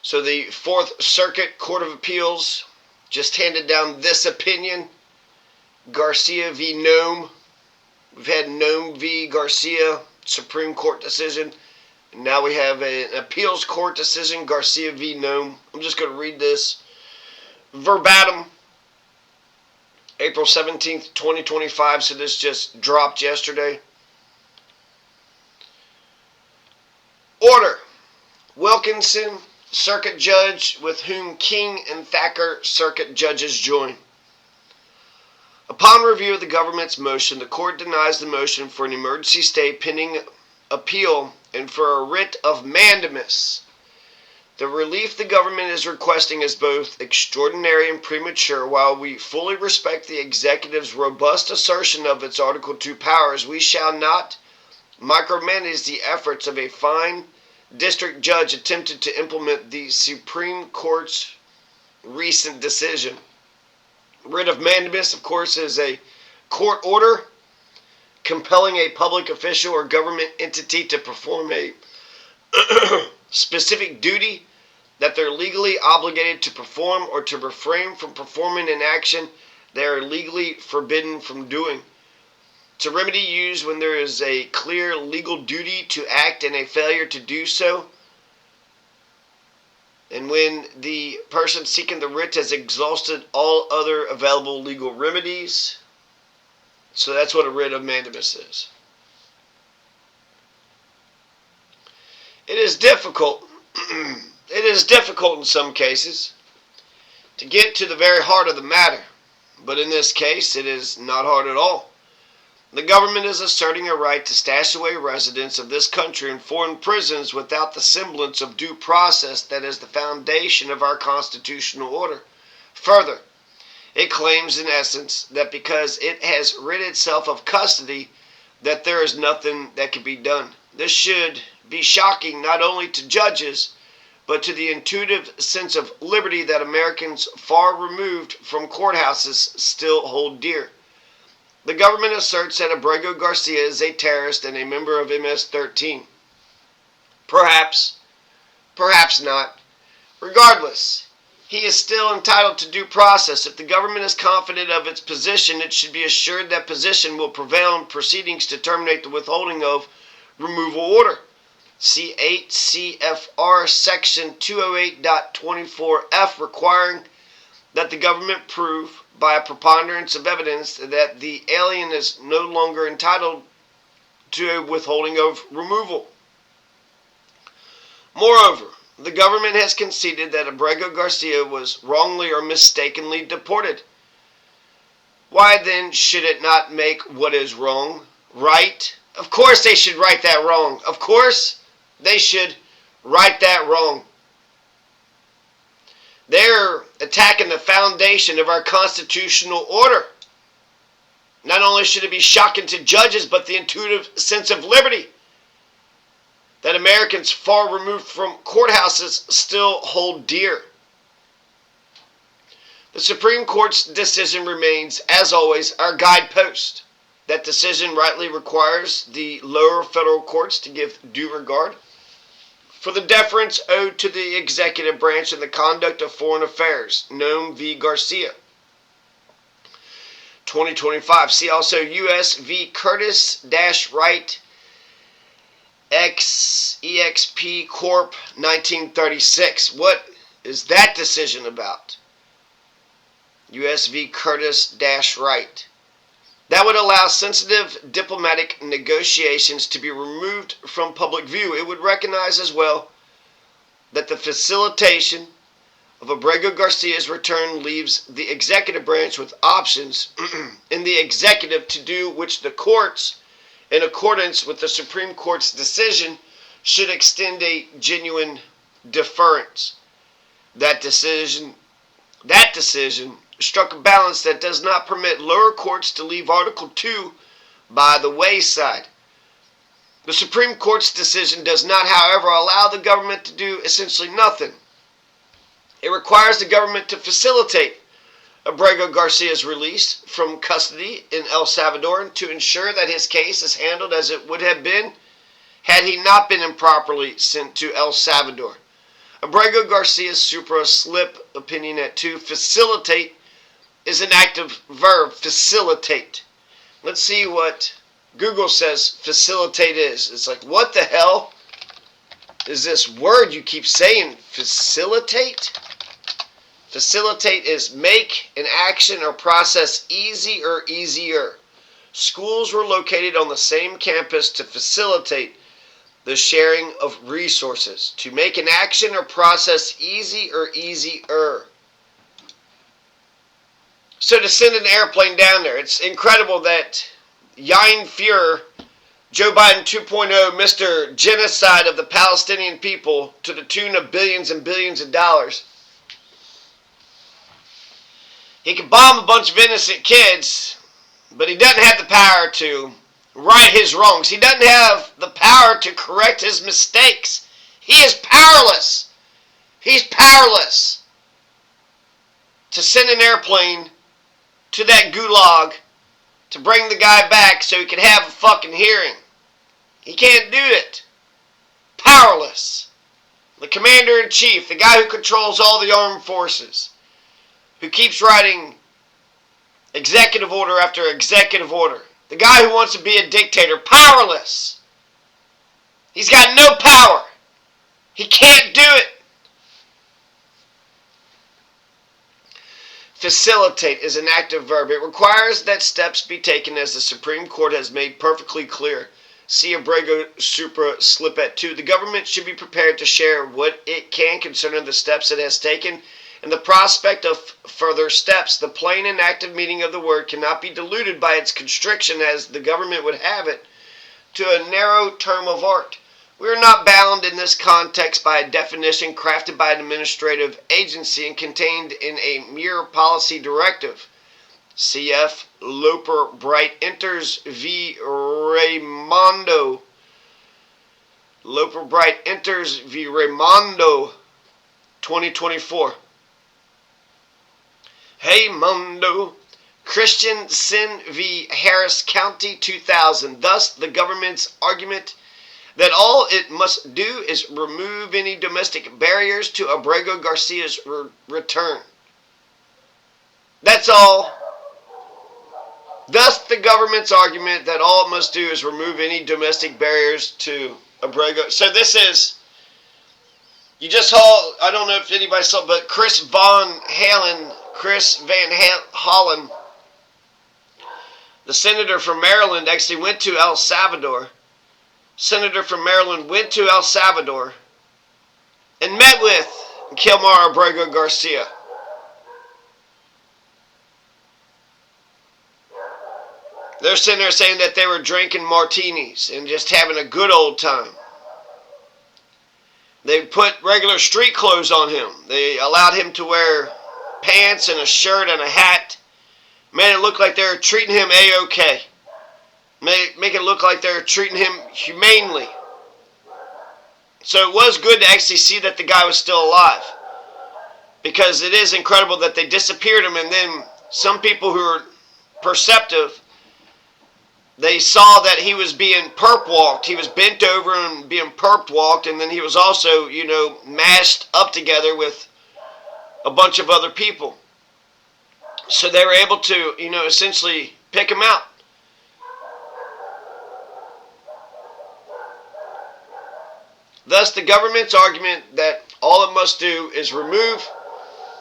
So the Fourth Circuit Court of Appeals just handed down this opinion, Garcia v. Noem. We've had Noem v. Garcia, Supreme Court decision. And now we have an appeals court decision, Garcia v. Noem. I'm just going to read this verbatim. April 17th, 2025, so this just dropped yesterday. Order. Wilkinson, circuit judge with whom King and Thacker circuit judges join. Upon review of the government's motion, the court denies the motion for an emergency stay pending appeal and for a writ of mandamus. The relief the government is requesting is both extraordinary and premature. While we fully respect the executive's robust assertion of its Article 2 powers, we shall not micromanage the efforts of a fine district judge attempted to implement the Supreme Court's recent decision. Writ of mandamus, of course, is a court order compelling a public official or government entity to perform a specific duty that they're legally obligated to perform or to refrain from performing an action they are legally forbidden from doing. It's a remedy used when there is a clear legal duty to act and a failure to do so, and when the person seeking the writ has exhausted all other available legal remedies. So that's what a writ of mandamus is. It is difficult in some cases to get to the very heart of the matter, but in this case it is not hard at all. The government is asserting a right to stash away residents of this country in foreign prisons without the semblance of due process that is the foundation of our constitutional order. Further, it claims in essence that because it has rid itself of custody, that there is nothing that can be done. This should be shocking not only to judges, but to the intuitive sense of liberty that Americans far removed from courthouses still hold dear. The government asserts that Abrego Garcia is a terrorist and a member of MS-13. Perhaps, perhaps not. Regardless, he is still entitled to due process. If the government is confident of its position, it should be assured that position will prevail in proceedings to terminate the withholding of removal order. See 8 CFR section 208.24F, requiring that the government prove by a preponderance of evidence that the alien is no longer entitled to a withholding of removal. Moreover, the government has conceded that Abrego Garcia was wrongly or mistakenly deported. Why then should it not make what is wrong right? Of course they should right that wrong. Of course they should right that wrong. They're attacking the foundation of our constitutional order. Not only should it be shocking to judges, but the intuitive sense of liberty that Americans far removed from courthouses still hold dear. The Supreme Court's decision remains, as always, our guidepost. That decision rightly requires the lower federal courts to give due regard for the deference owed to the executive branch in the conduct of foreign affairs. Noem v. Garcia, 2025. See also U.S. v. Curtis-Wright, EXP Corp. 1936. What is that decision about? U.S. v. Curtis-Wright. That would allow sensitive diplomatic negotiations to be removed from public view. It would recognize as well that the facilitation of Abrego Garcia's return leaves the executive branch with options in the executive to do which the courts, in accordance with the Supreme Court's decision, should extend a genuine deference. That decision struck a balance that does not permit lower courts to leave Article 2 by the wayside. The Supreme Court's decision does not, however, allow the government to do essentially nothing. It requires the government to facilitate Abrego Garcia's release from custody in El Salvador and to ensure that his case is handled as it would have been had he not been improperly sent to El Salvador. Abrego Garcia Supra slip opinion at 2. Facilitate is an active verb. Facilitate. Let's see what Google says facilitate is. It's like, what the hell is this word you keep saying? Facilitate? Facilitate is make an action or process easy or easier. Schools were located on the same campus to facilitate the sharing of resources. To make an action or process easy or easier. So to send an airplane down there, it's incredible that Jan Führer, Joe Biden 2.0, Mr. Genocide of the Palestinian people to the tune of billions and billions of dollars. He can bomb a bunch of innocent kids, but he doesn't have the power to right his wrongs. He doesn't have the power to correct his mistakes. He is powerless. He's powerless to send an airplane to that gulag to bring the guy back so he can have a fucking hearing. He can't do it. Powerless. The commander-in-chief, the guy who controls all the armed forces, who keeps writing executive order after executive order. The guy who wants to be a dictator, powerless. He's got no power. He can't do it. Facilitate is an active verb. It requires that steps be taken as the Supreme Court has made perfectly clear. See Abrego Supra slip at 2. The government should be prepared to share what it can concerning the steps it has taken and the prospect of further steps. The plain and active meaning of the word cannot be diluted by its constriction as the government would have it to a narrow term of art. We are not bound in this context by a definition crafted by an administrative agency and contained in a mere policy directive. Cf. Loper Bright Enters v. Raimondo. Loper Bright Enters v. Raimondo 2024. Hey Mondo. Christian Sin v. Harris County 2000. Thus, the government's argument that all it must do is remove any domestic barriers to Abrego Garcia's return. That's all. Thus, the government's argument that all it must do is remove any domestic barriers to Abrego. So this is, you just saw, I don't know if anybody saw, but Chris Van Hollen, the senator from Maryland, actually went to El Salvador. Senator from Maryland went to El Salvador and met with Kilmar Abrego Garcia. They're sitting there saying that they were drinking martinis and just having a good old time. They put regular street clothes on him. They allowed him to wear pants and a shirt and a hat. Made it look like they were treating him A-OK. Make it look like they're treating him humanely. So it was good to actually see that the guy was still alive. Because it is incredible that they disappeared him, and then some people who are perceptive, they saw that he was being perp walked. He was bent over and being perp walked, and then he was also, mashed up together with a bunch of other people. So they were able to, essentially pick him out. Thus, the government's argument that all it must do is remove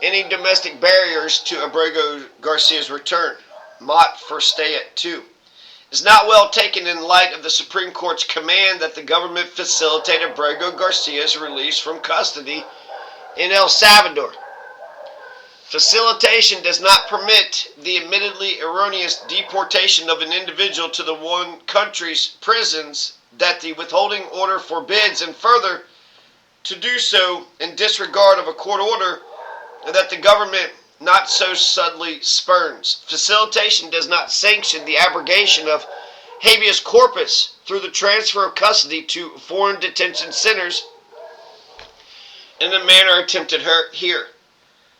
any domestic barriers to Abrego Garcia's return, Mott for stay at 2, is not well taken in light of the Supreme Court's command that the government facilitate Abrego Garcia's release from custody in El Salvador. Facilitation does not permit the admittedly erroneous deportation of an individual to the one country's prisons that the withholding order forbids, and further, to do so in disregard of a court order that the government not so subtly spurns. Facilitation does not sanction the abrogation of habeas corpus through the transfer of custody to foreign detention centers in the manner attempted here.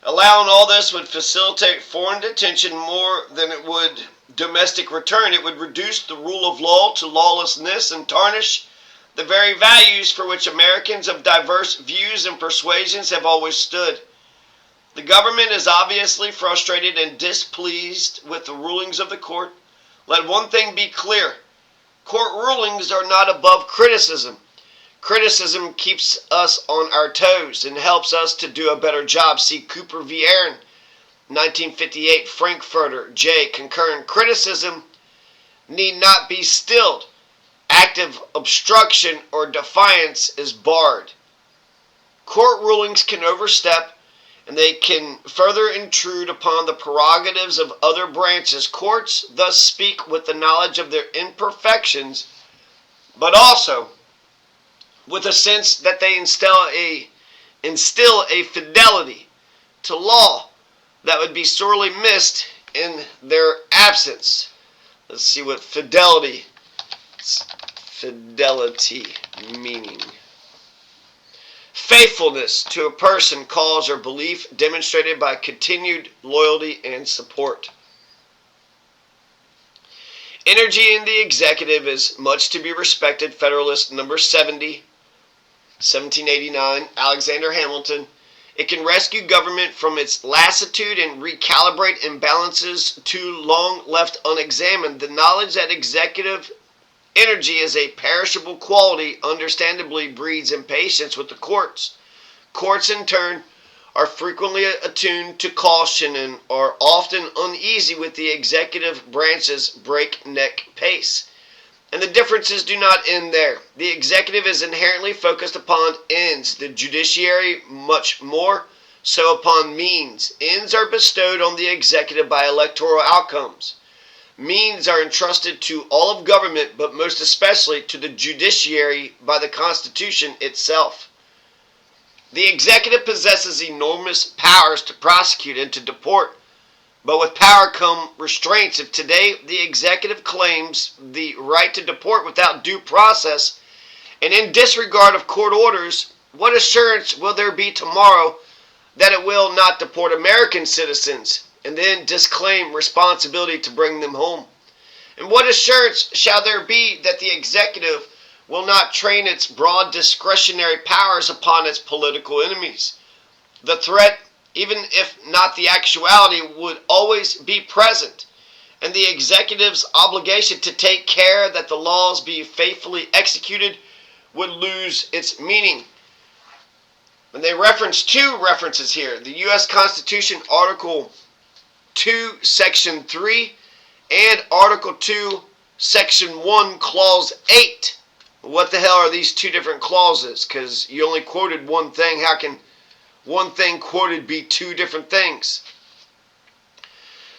Allowing all this would facilitate foreign detention more than it would domestic return. It would reduce the rule of law to lawlessness and tarnish the very values for which Americans of diverse views and persuasions have always stood. The government is obviously frustrated and displeased with the rulings of the court. Let one thing be clear. Court rulings are not above criticism. Criticism keeps us on our toes and helps us to do a better job. See Cooper v. Aaron, 1958, Frankfurter, J. Concurrent. Criticism need not be stilled. Active obstruction or defiance is barred. Court rulings can overstep, and they can further intrude upon the prerogatives of other branches. Courts thus speak with the knowledge of their imperfections, but also with a sense that they instill a fidelity to law that would be sorely missed in their absence. Let's see what fidelity meaning. Faithfulness to a person, cause, or belief demonstrated by continued loyalty and support. Energy in the executive is much to be respected. Federalist number 70, 1789, Alexander Hamilton. It can rescue government from its lassitude and recalibrate imbalances too long left unexamined. The knowledge that executive energy is a perishable quality understandably breeds impatience with the courts. Courts, in turn, are frequently attuned to caution and are often uneasy with the executive branch's breakneck pace. And the differences do not end there. The executive is inherently focused upon ends, the judiciary much more so upon means. Ends are bestowed on the executive by electoral outcomes. Means are entrusted to all of government, but most especially to the judiciary by the Constitution itself. The executive possesses enormous powers to prosecute and to deport, but with power come restraints. If today the executive claims the right to deport without due process and in disregard of court orders, what assurance will there be tomorrow that it will not deport American citizens and then disclaim responsibility to bring them home? And what assurance shall there be that the executive will not train its broad discretionary powers upon its political enemies? The threat, even if not the actuality, would always be present, and the executive's obligation to take care that the laws be faithfully executed would lose its meaning. And they reference two references here: the U.S. Constitution, Article 2, Section 3, and Article 2, Section 1, Clause 8. What the hell are these two different clauses? Because you only quoted one thing. How can one thing quoted be two different things?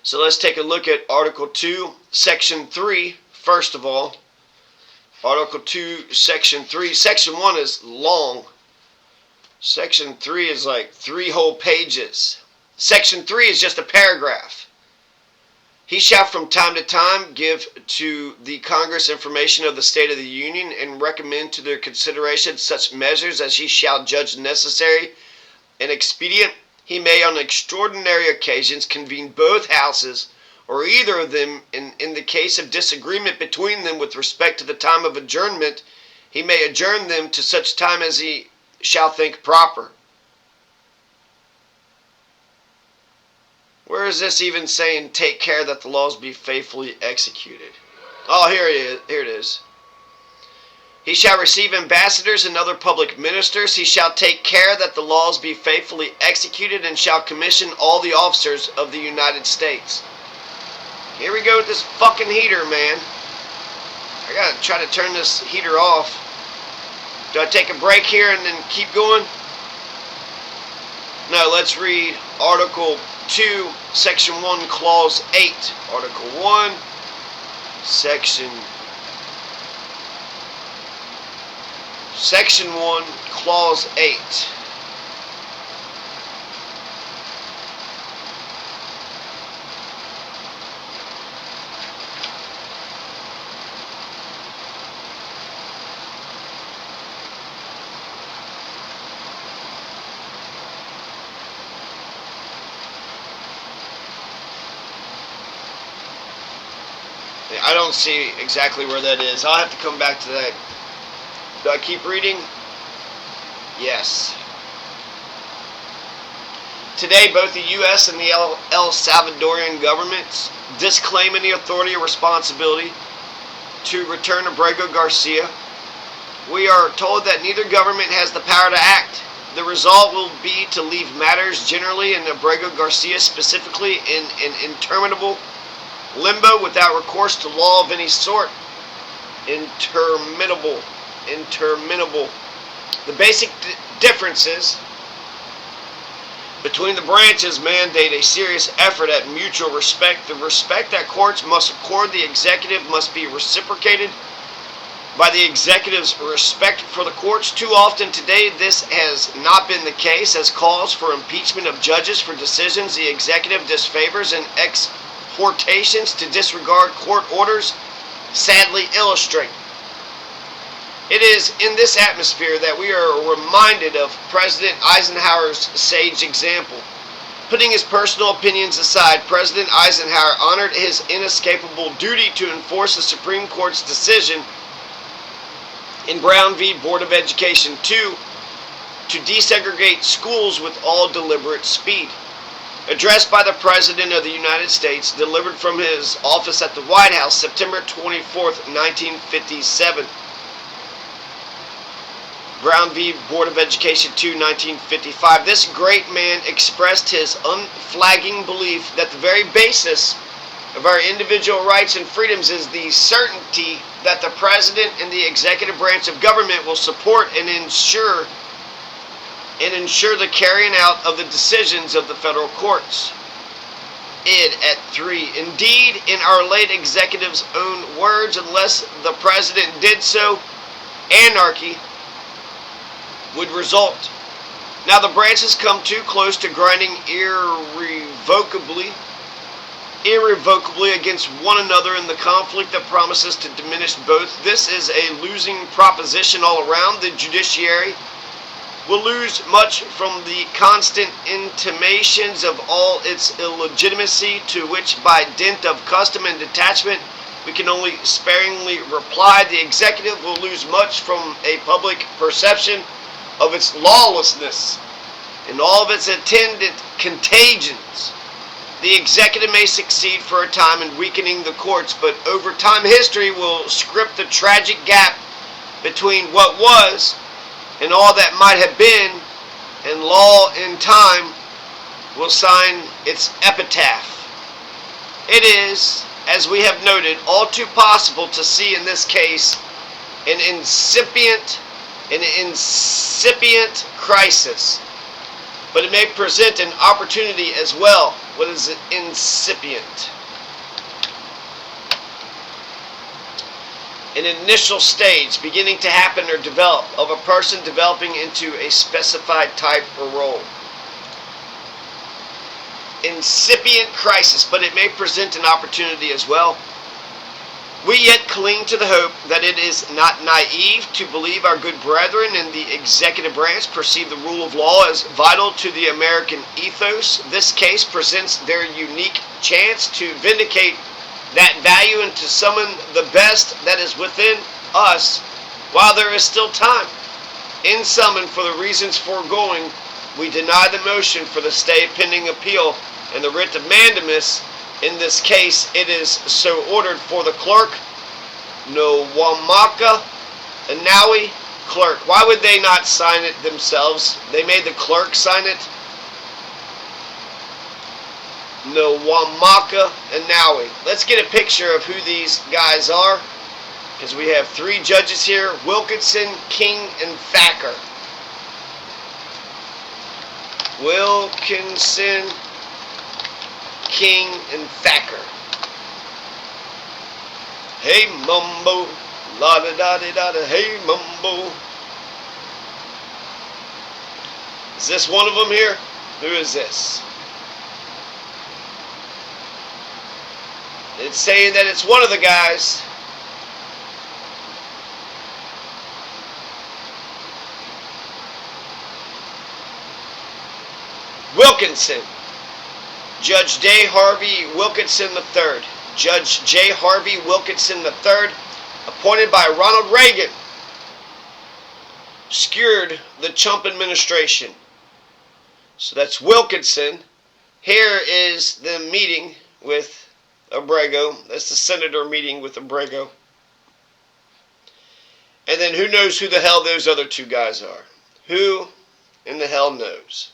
So let's take a look at Article 2, Section 3, first of all. Article 2, Section 3. Section 1 is long. Section 3 is like 3 whole pages. Section 3 is just a paragraph. He shall from time to time give to the Congress information of the State of the Union and recommend to their consideration such measures as he shall judge necessary and expedient. He may on extraordinary occasions convene both houses or either of them, in the case of disagreement between them with respect to the time of adjournment, he may adjourn them to such time as he shall think proper. Where is this even saying take care that the laws be faithfully executed? Oh, here it is. He shall receive ambassadors and other public ministers. He shall take care that the laws be faithfully executed and shall commission all the officers of the United States. Here we go with this fucking heater, man. I gotta try to turn this heater off. Do I take a break here and then keep going? No, let's read Article 2, Section 1, Clause 8. Article 1, Section 1, Clause 8. I don't see exactly where that is. I'll have to come back to that. Do I keep reading? Yes. Today, both the U.S. and the El Salvadorian governments disclaim any authority or responsibility to return Abrego Garcia. We are told that neither government has the power to act. The result will be to leave matters generally and Abrego Garcia specifically in an interminable limbo without recourse to law of any sort. Interminable. The basic differences between the branches mandate a serious effort at mutual respect. The respect that courts must accord the executive must be reciprocated by the executive's respect for the courts. Too often today this has not been the case, as calls for impeachment of judges for decisions the executive disfavors and exhortations to disregard court orders sadly illustrate. It is in this atmosphere that we are reminded of President Eisenhower's sage example. Putting his personal opinions aside, President Eisenhower honored his inescapable duty to enforce the Supreme Court's decision in Brown v. Board of Education 2 to desegregate schools with all deliberate speed. Addressed by the President of the United States, delivered from his office at the White House, September 24, 1957. Brown v. Board of Education 2, 1955. This great man expressed his unflagging belief that the very basis of our individual rights and freedoms is the certainty that the President and the executive branch of government will support and ensure the carrying out of the decisions of the federal courts. Id at 3. Indeed, in our late executive's own words, unless the President did so, anarchy would result. Now the branches come too close to grinding irrevocably against one another in the conflict that promises to diminish both. This is a losing proposition all around. The judiciary will lose much from the constant intimations of all its illegitimacy, to which by dint of custom and detachment we can only sparingly reply. The executive will lose much from a public perception of its lawlessness and all of its attendant contagions. The executive may succeed for a time in weakening the courts, but over time history will script the tragic gap between what was and all that might have been, and law in time will sign its epitaph. It is, as we have noted, all too possible to see in this case an incipient crisis, but it may present an opportunity as well. What is it? Incipient. An initial stage beginning to happen or develop of a person developing into a specified type or role. Incipient crisis, but it may present an opportunity as well. We yet cling to the hope that it is not naive to believe our good brethren in the executive branch perceive the rule of law as vital to the American ethos. This case presents their unique chance to vindicate that value and to summon the best that is within us while there is still time. In sum, and for the reasons foregoing, we deny the motion for the stay pending appeal and the writ of mandamus. In this case, it is so ordered. For the clerk, Noem Anawi, clerk. Why would they not sign it themselves? They made the clerk sign it. Noem Anawi. Let's get a picture of who these guys are, because we have three judges here: Wilkinson, King, and Thacker. Wilkinson, King, and Thacker. Hey mumbo, la da da da da da, hey mumbo. Is this one of them here? Who is this? It's saying that it's one of the guys. Wilkinson. Judge J. Harvey Wilkinson III. Judge J. Harvey Wilkinson III, appointed by Ronald Reagan. skewered the Chump administration. So that's Wilkinson. Here is them meeting with Abrego. That's the senator meeting with Abrego. And then who knows who the hell those other two guys are? Who in the hell knows?